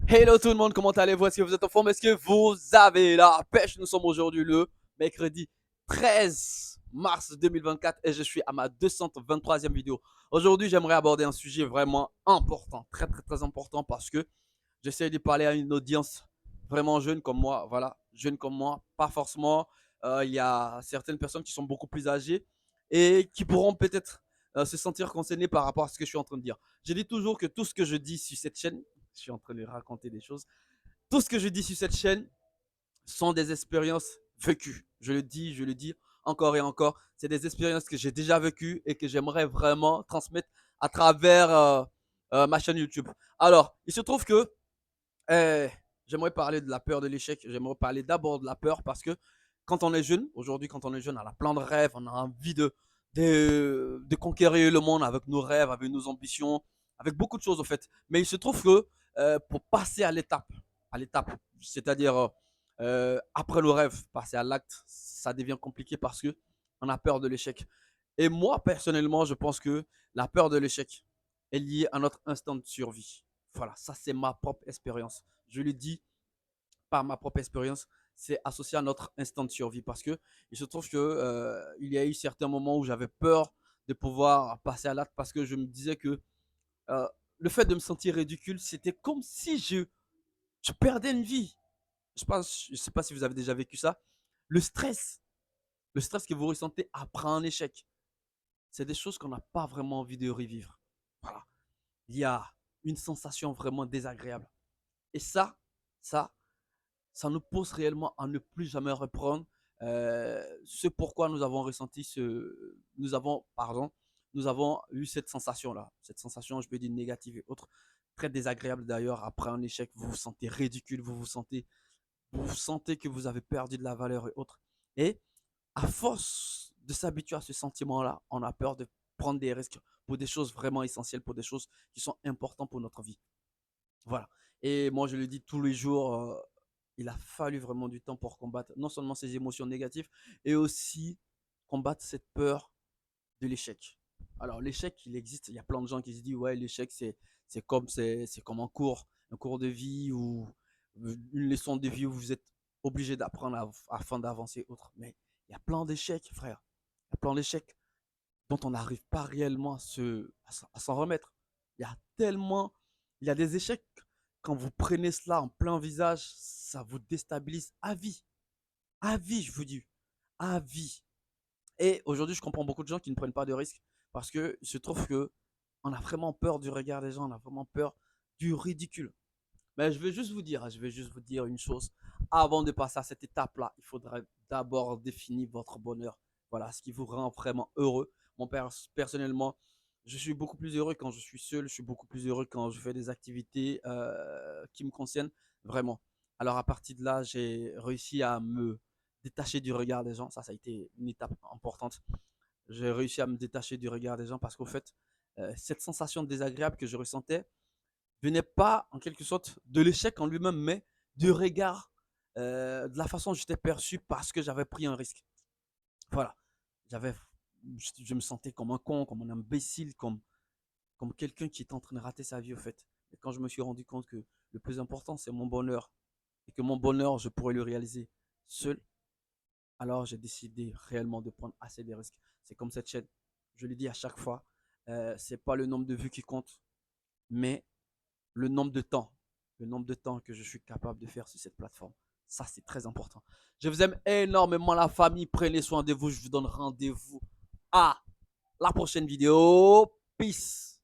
Hello tout le monde, comment allez-vous? Est-ce que vous êtes en forme? Est-ce que vous avez la pêche? Nous sommes aujourd'hui le mercredi 13 mars 2024 et je suis à ma 223e vidéo. Aujourd'hui, j'aimerais aborder un sujet vraiment important, très très très important parce que j'essaie de parler à une audience vraiment jeune comme moi, voilà, jeune comme moi, pas forcément. Il y a certaines personnes qui sont beaucoup plus âgées et qui pourront peut-être se sentir concernées par rapport à ce que je suis en train de dire. Je dis toujours que tout ce que je dis sur cette chaîne, je suis en train de raconter des choses, tout ce que je dis sur cette chaîne sont des expériences vécues. Je le dis encore et encore. C'est des expériences que j'ai déjà vécues et que j'aimerais vraiment transmettre à travers ma chaîne YouTube. Alors, il se trouve que euh, j'aimerais parler de la peur de l'échec. J'aimerais parler d'abord de la peur parce que quand on est jeune, aujourd'hui, quand on est jeune, on a plein de rêves, on a envie de conquérir le monde avec nos rêves, avec nos ambitions, avec beaucoup de choses, en fait. Mais il se trouve que pour passer à l'étape, c'est-à-dire après le rêve, passer à l'acte, ça devient compliqué parce que on a peur de l'échec. Et moi, personnellement, je pense que la peur de l'échec est liée à notre instinct de survie. Voilà, ça c'est ma propre expérience. Je le dis par ma propre expérience, c'est associé à notre instinct de survie parce que il se trouve que il y a eu certains moments où j'avais peur de pouvoir passer à l'acte parce que je me disais que euh, le fait de me sentir ridicule, c'était comme si je perdais une vie. Je sais pas si vous avez déjà vécu ça. Le stress, le stress que vous ressentez après un échec, c'est des choses qu'on n'a pas vraiment envie de revivre. Voilà, il y a une sensation vraiment désagréable. Et ça, ça nous pousse réellement à ne plus jamais reprendre ce pourquoi nous avons ressenti nous avons eu cette sensation-là. Cette sensation, je peux dire négative et autre, très désagréable d'ailleurs. Après un échec, vous vous sentez ridicule, vous sentez que vous avez perdu de la valeur et autres. Et à force de s'habituer à ce sentiment-là, on a peur de prendre des risques pour des choses vraiment essentielles, pour des choses qui sont importantes pour notre vie. Voilà. Et moi, je le dis tous les jours, il a fallu vraiment du temps pour combattre non seulement ces émotions négatives, et aussi combattre cette peur de l'échec. Alors, l'échec, il existe. Il y a plein de gens qui se disent, ouais, l'échec, c'est comme un cours de vie ou une leçon de vie où vous êtes obligé d'apprendre afin d'avancer autre. Mais il y a plein d'échecs, frère. Il y a plein d'échecs dont on n'arrive pas réellement à s'en remettre. Il y a tellement, il y a des échecs, quand vous prenez cela en plein visage, ça vous déstabilise à vie. À vie, je vous dis. À vie. Et aujourd'hui, je comprends beaucoup de gens qui ne prennent pas de risques parce que se trouve que on a vraiment peur du regard des gens, on a vraiment peur du ridicule. Mais je vais juste vous dire une chose. Avant de passer à cette étape-là, il faudrait d'abord définir votre bonheur. Voilà, ce qui vous rend vraiment heureux. Personnellement, je suis beaucoup plus heureux quand je suis seul. Je suis beaucoup plus heureux quand je fais des activités qui me concernent vraiment. Alors à partir de là, j'ai réussi à me détacher du regard des gens. Ça a été une étape importante. J'ai réussi à me détacher du regard des gens parce qu'au fait, cette sensation désagréable que je ressentais, venait pas en quelque sorte de l'échec en lui-même, mais du regard, de la façon dont j'étais perçu parce que j'avais pris un risque. Voilà. J'avais, je me sentais comme un con, comme un imbécile, comme quelqu'un qui est en train de rater sa vie au fait. Et quand je me suis rendu compte que le plus important, c'est mon bonheur, et que mon bonheur, je pourrais le réaliser seul, alors j'ai décidé réellement de prendre assez de risques. C'est comme cette chaîne. Je le dis à chaque fois, c'est pas le nombre de vues qui compte, mais le nombre de temps que je suis capable de faire sur cette plateforme. Ça, c'est très important. Je vous aime énormément, la famille. Prenez soin de vous. Je vous donne rendez-vous à la prochaine vidéo. Peace.